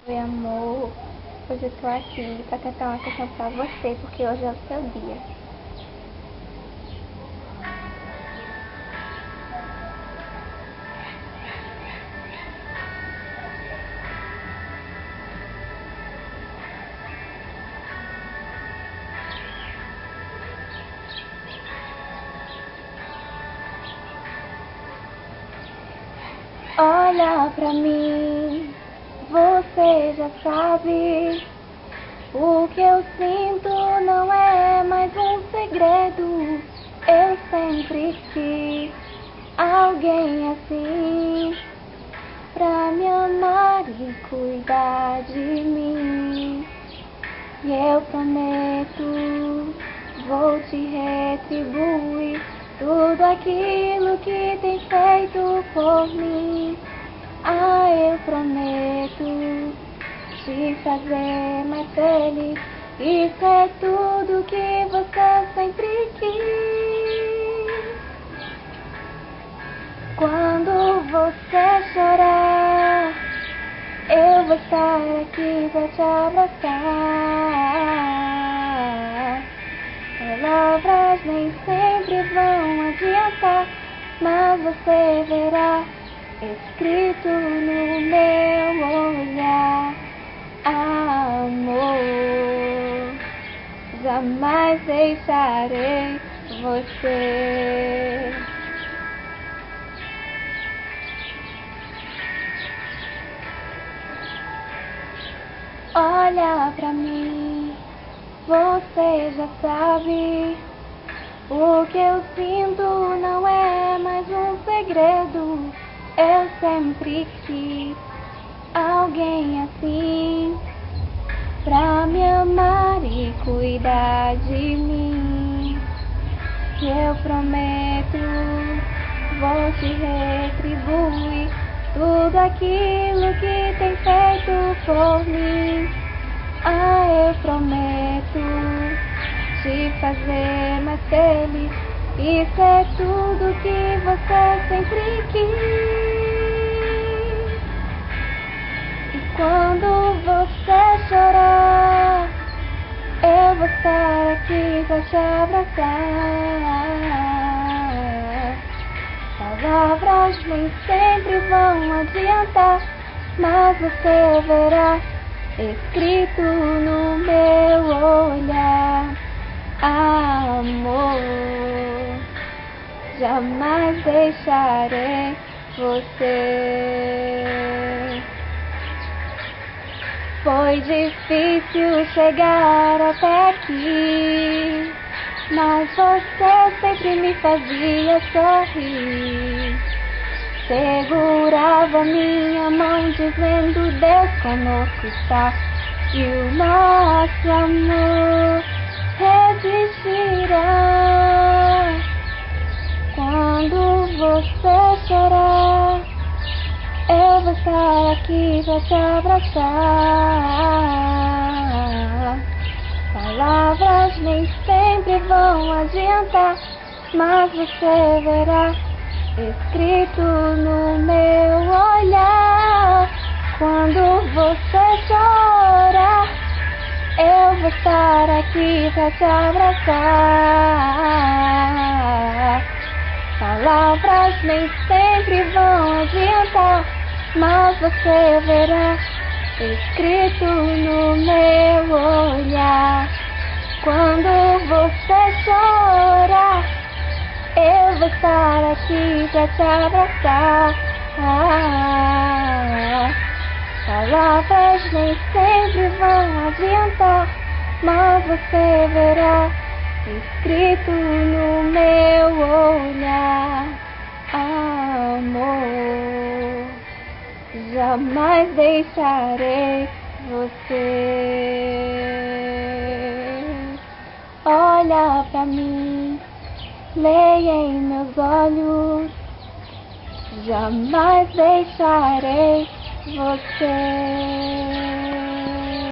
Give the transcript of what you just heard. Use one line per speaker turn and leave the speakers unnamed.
Oi, amor. Hoje eu tô aqui pra cantar uma canção pra você, porque hoje é o seu dia. Olha pra mim, você já sabe. O que eu sinto não é mais um segredo. Eu sempre quis alguém assim, pra me amar e cuidar de mim. E eu prometo, vou te retribuir tudo aquilo que tem feito por mim. Ah, eu prometo te fazer mais feliz. Isso é tudo que você sempre quis. Quando você chorar, eu vou estar aqui pra te abraçar. Palavras nem sempre vão adiantar, mas você verá escrito no meu olhar. Amor, jamais deixarei você. Olha pra mim, você já sabe. O que eu sinto não é mais um segredo. Eu sempre quis alguém assim, pra me amar e cuidar de mim. E eu prometo, vou te retribuir tudo aquilo que tem feito por mim. Ah, eu prometo te fazer mais feliz. Isso é tudo que você sempre quis. E quando você chorar, eu vou estar aqui pra te abraçar. Palavras nem sempre vão adiantar, mas você verá escrito no meu olhar. Amor, jamais deixarei você. Foi difícil chegar até aqui, mas você sempre me fazia sorrir. Segurava minha mão dizendo: Deus conosco está, e o nosso amor resistirá. Quando você chorar, eu vou estar aqui pra te abraçar. Palavras nem sempre vão adiantar, mas você verá escrito no meu olhar. Quando você chorar, eu vou estar aqui pra te abraçar. Palavras nem sempre vão adiantar, mas você verá escrito no meu olhar. Quando você chorar, eu vou estar aqui pra te abraçar. Palavras nem sempre vão adiantar, mas você verá escrito no meu olhar. Amor, jamais deixarei você. Olha pra mim, leia em meus olhos, jamais deixarei você.